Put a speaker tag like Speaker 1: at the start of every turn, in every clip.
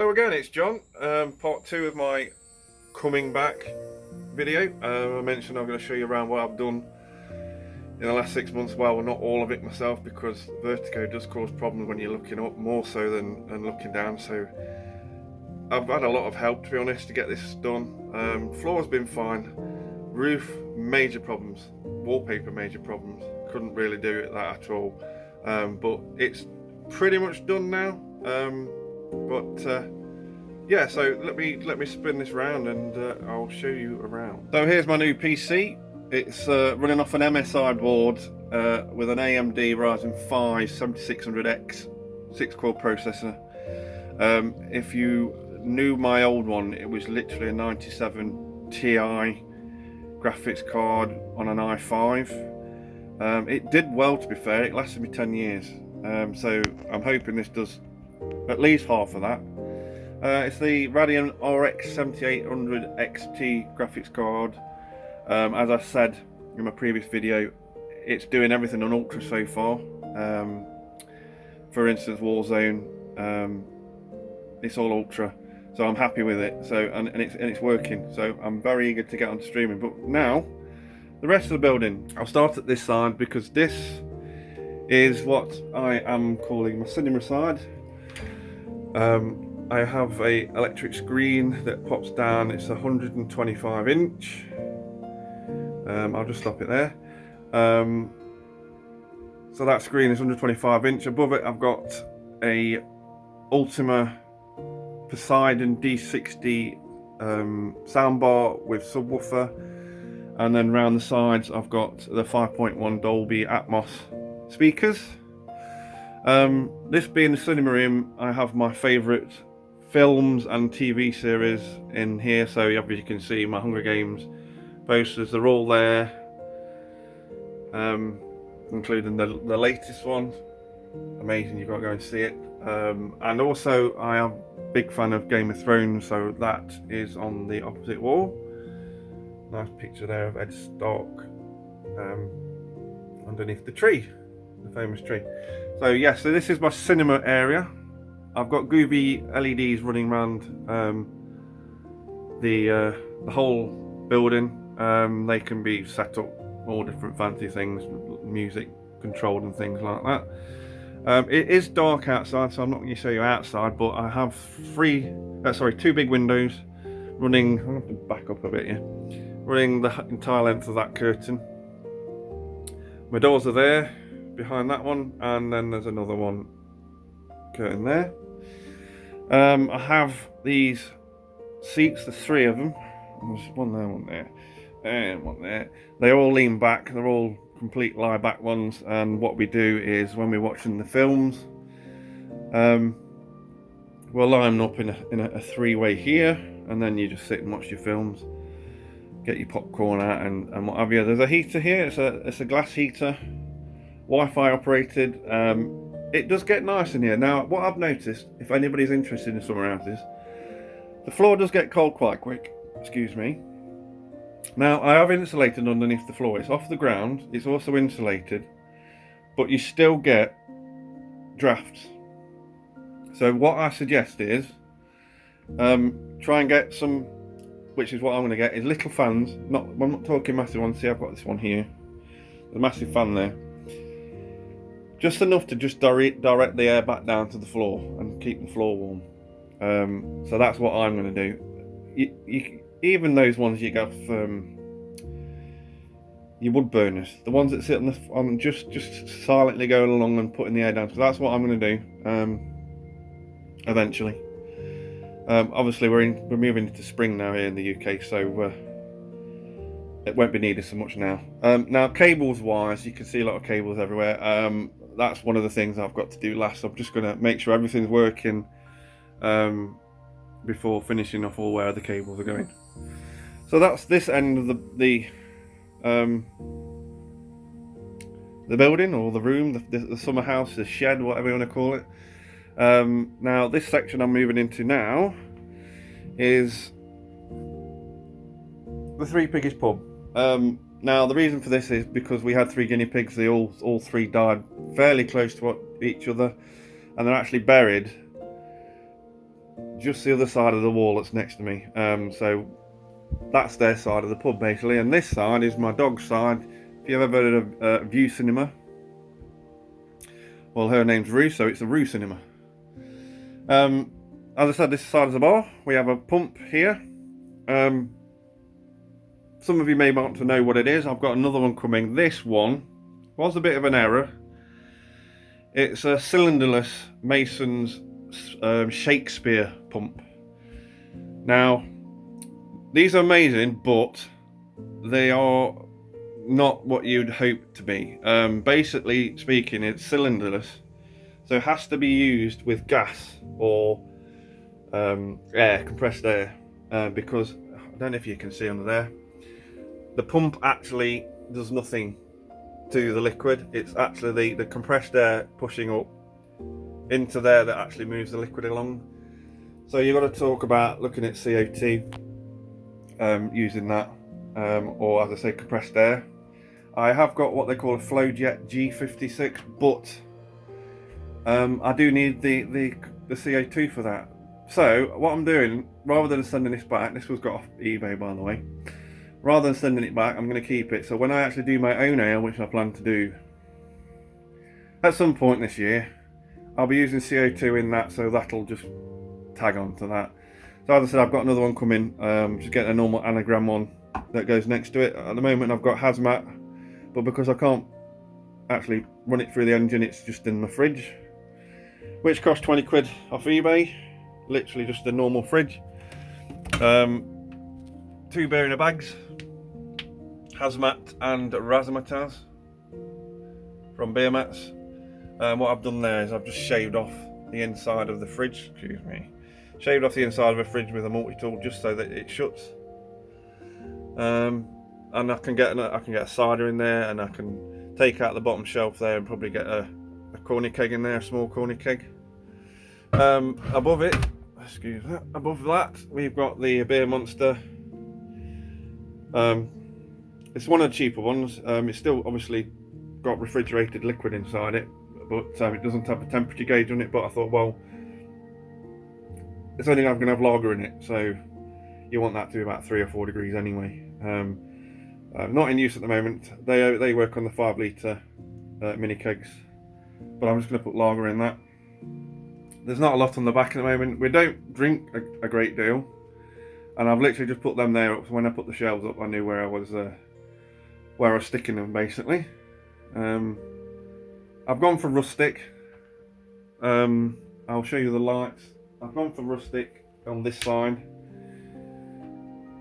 Speaker 1: Hello again, it's John. Part 2 of my coming back video. I mentioned I'm going to show you around what I've done in the last 6 months. Well, not all of it myself, because vertigo does cause problems when you're looking up more so than looking down. So I've had a lot of help, to be honest, to get this done. Floor's been fine. Roof, major problems. Wallpaper, major problems. Couldn't really do it that at all. But it's pretty much done now. Yeah, so let me spin this round and I'll show you around. So here's my new PC. It's running off an MSI board with an AMD Ryzen 5 7600X 6-core processor. If you knew my old one, it was literally a 97 Ti graphics card on an i5. It did well, to be fair. It lasted me 10 years. So I'm hoping this does at least half of that. It's the Radeon RX 7800 XT graphics card. As I said in my previous video, it's doing everything on Ultra so far. For instance, Warzone, it's all Ultra, so I'm happy with it. So and it's working. So I'm very eager to get onto streaming. But now, the rest of the building, I'll start at this side because this is what I am calling my cinema side. I have a electric screen that pops down. It's 125 inch. I'll just stop it there. So that screen is 125 inch. Above it I've got a Ultima Poseidon D60 soundbar with subwoofer, and then round the sides I've got the 5.1 Dolby Atmos speakers. This being the cinema room, I have my favourite films and TV series in here. So as you can see, my Hunger Games posters, they're all there, including the latest one. Amazing, you've got to go and see it. And also I am a big fan of Game of Thrones, so that is on the opposite wall. Nice picture there of Ed Stark underneath the tree, the famous tree. So yeah, so this is my cinema area. I've got groovy LEDs running around the whole building. They can be set up all different fancy things, music controlled and things like that. It is dark outside, so I'm not going to show you outside, but I have two big windows running. I'm going to have to back up a bit here. Running the entire length of that curtain. My doors are there behind that one, and then there's another one curtain there. I have these seats, the three of them. There's one there, one there, and one there. They all lean back. They're all complete lie back ones. And what we do is, when we're watching the films, we'll line them up in a three-way here, and then you just sit and watch your films. Get your popcorn out and what have you. There's a heater here. It's a glass heater, Wi-Fi operated. It does get nice in here. Now, what I've noticed, if anybody's interested in summer houses, the floor does get cold quite quick. Excuse me. Now, I have insulated underneath the floor. It's off the ground. It's also insulated, but you still get drafts. So what I suggest is try and get some, which is what I'm going to get, is little fans. I'm not talking massive ones. See, I've got this one here. There's a massive fan there. Just enough to just direct the air back down to the floor and keep the floor warm. So that's what I'm going to do. Even those ones you get your wood burners, the ones that sit on just silently going along and putting the air down. So that's what I'm going to do eventually. Obviously we're moving into spring now here in the UK, so it won't be needed so much now. Now, cables wise, you can see a lot of cables everywhere. That's one of the things I've got to do last. I'm just going to make sure everything's working before finishing off all where the cables are going. So that's this end of the building, or the room, the summer house, the shed, whatever you want to call it. Now this section I'm moving into now is the Three Piggies pub. Now the reason for this is because we had 3 guinea pigs. They all 3 died fairly close to each other, and they're actually buried just the other side of the wall that's next to me. So that's their side of the pub basically, and this side is my dog's side. If you've ever heard of View Cinema, well, her name's Rue, so it's the Rue Cinema. As I said, this side is the bar. We have a pump here. Some of you may want to know what it is. I've got another one coming. This one was a bit of an error. It's a cylinderless Mason's Shakespeare pump. Now, these are amazing, but they are not what you'd hope to be. Basically speaking, it's cylinderless, so it has to be used with gas or air, compressed air, because I don't know if you can see under there, the pump actually does nothing to the liquid. It's actually the compressed air pushing up into there that actually moves the liquid along. So you've got to talk about looking at CO2 using that, or as I say, compressed air. I have got what they call a Flowjet G56, but I do need the CO2 for that. So what I'm doing, rather than sending this back, this was got off eBay by the way, rather than sending it back, I'm going to keep it. So when I actually do my own ale, which I plan to do at some point this year, I'll be using CO2 in that, so that'll just tag on to that. So as I said, I've got another one coming, just getting a normal anagram one that goes next to it. At the moment I've got hazmat, but because I can't actually run it through the engine, it's just in my fridge, which cost 20 quid off eBay. Literally just a normal fridge. 2 bearer bags, hazmat and razzmatazz from Beer Mats. What I've done there is I've just shaved off the inside of the fridge, shaved off the inside of a fridge with a multi-tool just so that it shuts. And I can get a cider in there, and I can take out the bottom shelf there and probably get a corny keg in there, a small corny keg. Above it, above that we've got the Beer Monster. It's one of the cheaper ones. It's still obviously got refrigerated liquid inside it, but it doesn't have a temperature gauge on it. But I thought, well, it's only going to have lager in it, so you want that to be about 3 or 4 degrees anyway. Not in use at the moment. They work on the 5 litre mini kegs, but I'm just going to put lager in that. There's not a lot on the back at the moment. We don't drink a great deal, and I've literally just put them there up. So when I put the shelves up, I knew where I was sticking them basically. I've gone for rustic. I'll show you the lights. I've gone for rustic on this side.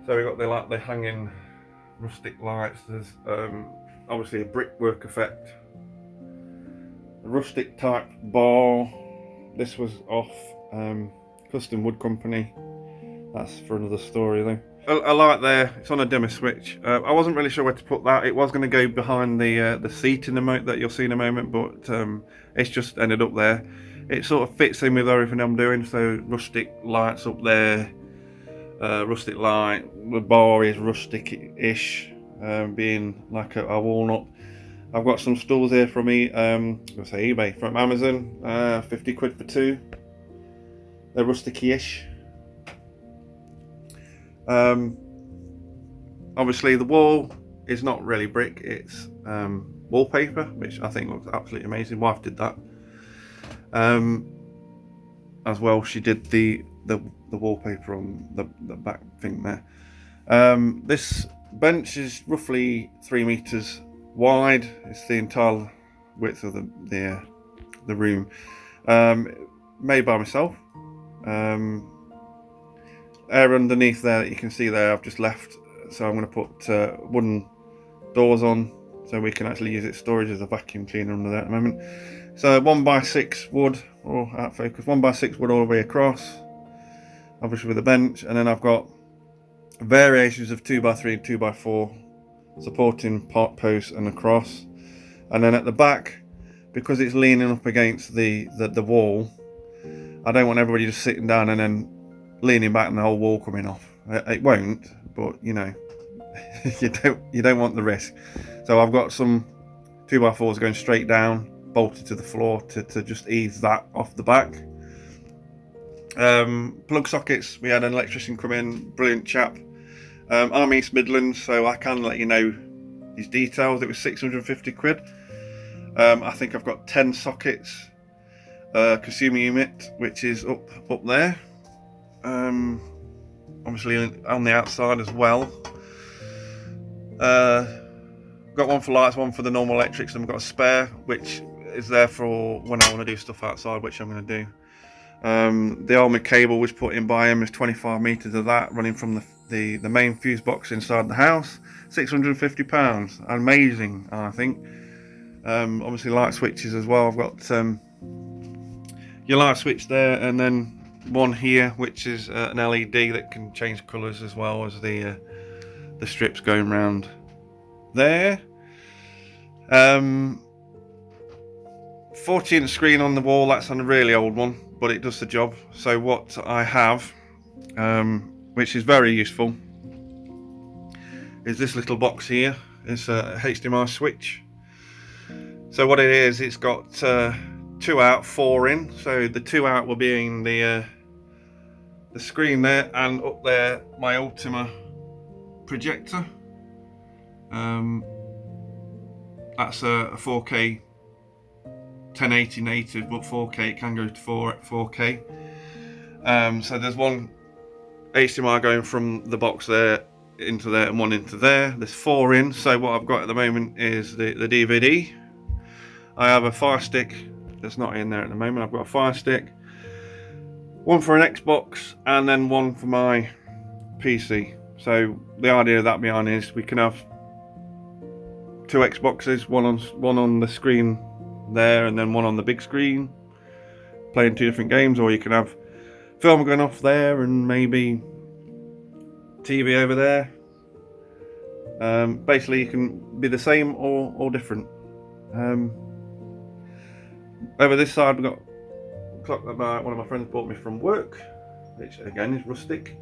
Speaker 1: So we've got the hanging rustic lights. There's obviously a brickwork effect. A rustic type bar. This was off Custom Wood Company. That's for another story though. A light there, it's on a dimmer switch. I wasn't really sure where to put that. It was going to go behind the seat in the that you'll see in a moment, but it's just ended up there. It sort of fits in with everything I'm doing, so rustic lights up there, rustic light. The bar is rustic-ish, being like a walnut. I've got some stools here from eBay, from Amazon, 50 quid for 2. They're rustic-ish. Obviously the wall is not really brick, it's wallpaper, which I think looks absolutely amazing. Wife did that. As well, she did the wallpaper on the back thing there. This bench is roughly 3 meters wide. It's the entire width of the room. Made by myself. Air underneath there that you can see there, I've just left, so I'm going to put wooden doors on so we can actually use it as storage as a vacuum cleaner under there at the moment. So 1x6 wood, or out of focus, 1x6 wood all the way across, obviously with a bench, and then I've got variations of 2x3 and 2x4 supporting part posts and across, and then at the back, because it's leaning up against the wall, I don't want everybody just sitting down and then leaning back and the whole wall coming off. It won't, but you know, you don't want the risk. So I've got some 2x4s going straight down, bolted to the floor to just ease that off the back. Plug sockets, we had an electrician come in, brilliant chap. I'm East Midlands, so I can let you know his details. It was 650 quid. I think I've got 10 sockets. Consumer unit, which is up there. Obviously on the outside as well. Got one for lights, one for the normal electrics, and we've got a spare, which is there for when I want to do stuff outside, which I'm going to do. The armoured cable was put in by him. There's 25 metres of that running from the main fuse box inside the house. £650, amazing, I think. Obviously light switches as well. I've got your light switch there, and then one here, which is an LED that can change colours as well as the strips going round there. 40-inch screen on the wall. That's on a really old one, but it does the job. So what I have, which is very useful, is this little box here. It's a HDMI switch. So what it is, it's got 2 out, 4 in. So the 2 out will be in the screen there, and up there my Ultima projector. That's a 4K 1080 native, but 4K it can go to 4K. So there's one HDMI going from the box there into there and one into there. There's 4 in. So what I've got at the moment is the DVD. I have a Fire Stick that's not in there at the moment. I've got a Fire Stick, one for an Xbox, and then one for my PC. So the idea of that behind is we can have 2 Xboxes, one on the screen there, and then one on the big screen, playing 2 different games. Or you can have film going off there and maybe TV over there. Basically, you can be the same or different. Over this side, we've got a clock that one of my friends bought me from work, which again is rustic.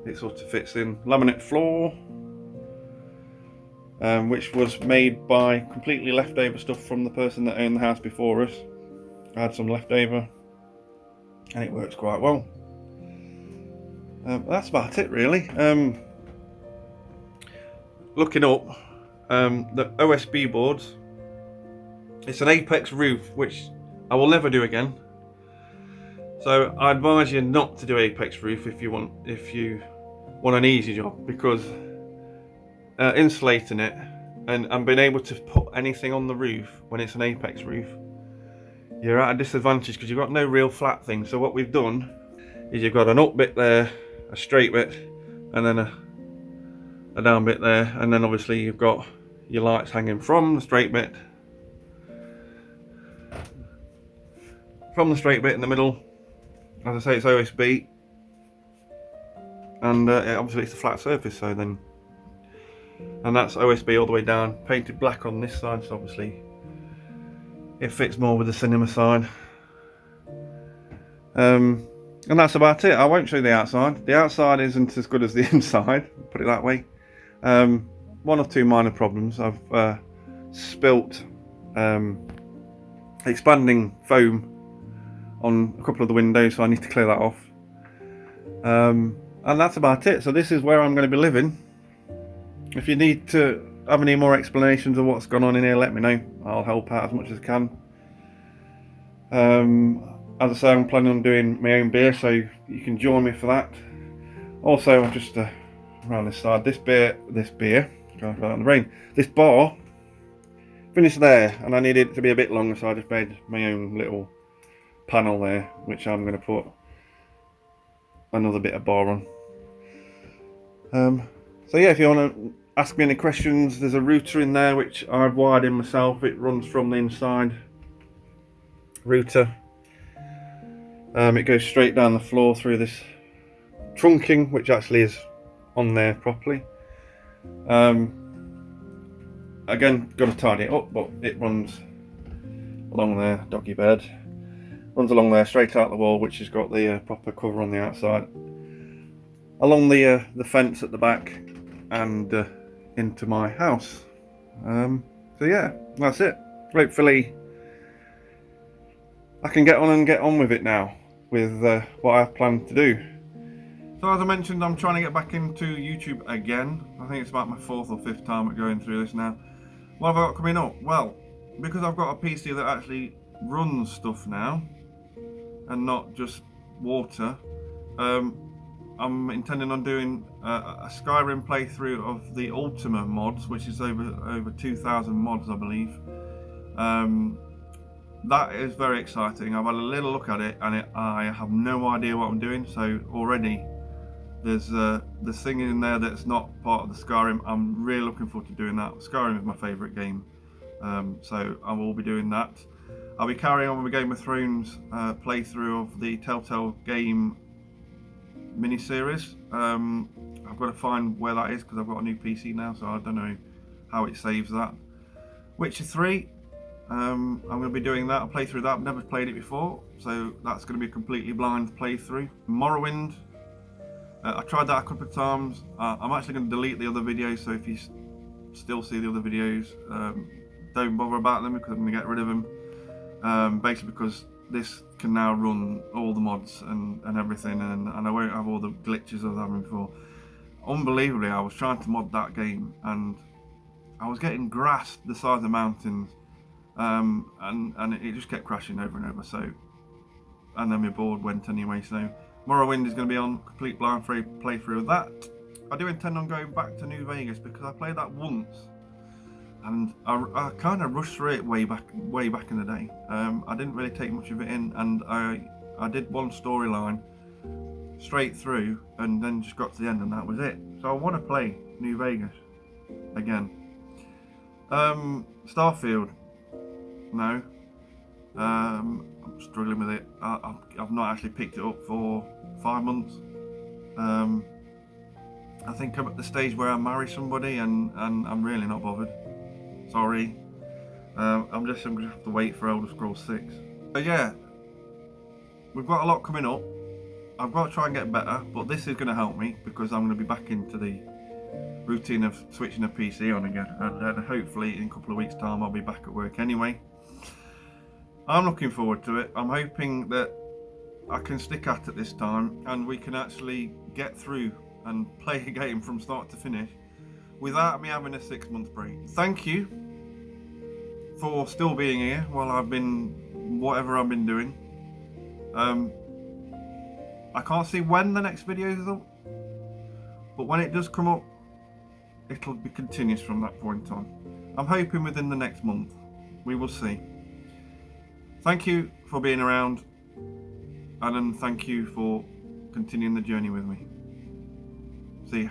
Speaker 1: It sort of fits in. Laminate floor, which was made by completely leftover stuff from the person that owned the house before us. I had some leftover, and it works quite well. That's about it, really. Looking up the OSB boards. It's an Apex roof, which I will never do again. So I advise you not to do Apex roof if you want an easy job, because insulating it and being able to put anything on the roof when it's an Apex roof, you're at a disadvantage because you've got no real flat thing. So what we've done is you've got an up bit there, a straight bit, and then a down bit there, and then obviously you've got your lights hanging from the straight bit in the middle. As I say, it's OSB, and obviously it's a flat surface, so then, and that's OSB all the way down, painted black on this side, so obviously it fits more with the cinema side. And that's about it. I won't show you the outside. The outside isn't as good as the inside, put it that way. 1 or 2 minor problems. I've spilt expanding foam on a couple of the windows, so I need to clear that off. And that's about it. So this is where I'm going to be living. If you need to have any more explanations of what's gone on in here, let me know. I'll help out as much as I can. As I say, I'm planning on doing my own beer, so you can join me for that. Also, I'm just around this side, this beer, God, out in the rain. This bar finished there, and I needed it to be a bit longer, so I just made my own little panel there, which I'm going to put another bit of bar on. So yeah, if you want to ask me any questions, there's a router in there which I've wired in myself. It runs from the inside router. It goes straight down the floor through this trunking, which actually is on there properly. Again, got to tidy it up, but it runs along there, doggy bed. Runs along there, straight out the wall, which has got the proper cover on the outside. Along the fence at the back, and into my house. So yeah, that's it. Hopefully I can get on with it now. with what I plan to do. So as I mentioned, I'm trying to get back into YouTube again. I think it's about my 4th or 5th time at going through this now. What have I got coming up? Well, because I've got a PC that actually runs stuff now and not just water, I'm intending on doing a Skyrim playthrough of the Ultima mods, which is over 2,000 mods, I believe. That is very exciting. I've had a little look at it, and I have no idea what I'm doing. So already there's thing in there that's not part of the Skyrim. I'm really looking forward to doing that. Skyrim is my favourite game, so I will be doing that. I'll be carrying on with the Game of Thrones playthrough of the Telltale game miniseries. I've got to find where that is because I've got a new PC now, so I don't know how it saves that. Witcher 3, I'm going to be doing that. I'll play through that. I've never played it before, so that's going to be a completely blind playthrough. Morrowind, I tried that a couple of times. I'm actually going to delete the other videos, so if you still see the other videos, don't bother about them because I'm going to get rid of them. Basically because this can now run all the mods and everything, and I won't have all the glitches I was having before. Unbelievably, I was trying to mod that game and I was getting grass the size of mountains, and it just kept crashing over and over. So, and then my board went anyway. So Morrowind is going to be on complete blind free playthrough of that. I do intend on going back to New Vegas because I played that once, and I kind of rushed through it way back in the day. I didn't really take much of it in, and I did one storyline straight through, and then just got to the end, and that was it. So I want to play New Vegas again. Starfield, no. I'm struggling with it. I've not actually picked it up for 5 months. I think I'm at the stage where I marry somebody, and I'm really not bothered. Sorry. I'm just going to have to wait for Elder Scrolls 6. But yeah, we've got a lot coming up. I've got to try and get better, but this is going to help me because I'm going to be back into the routine of switching a PC on again, and hopefully in a couple of weeks' time I'll be back at work anyway. I'm looking forward to it. I'm hoping that I can stick at it this time and we can actually get through and play a game from start to finish without me having a 6-month break. Thank you for still being here while I've been whatever I've been doing. I can't see when the next video is up, but when it does come up, it'll be continuous from that point on. I'm hoping within the next month. We will see. Thank you for being around, and thank you for continuing the journey with me. See ya.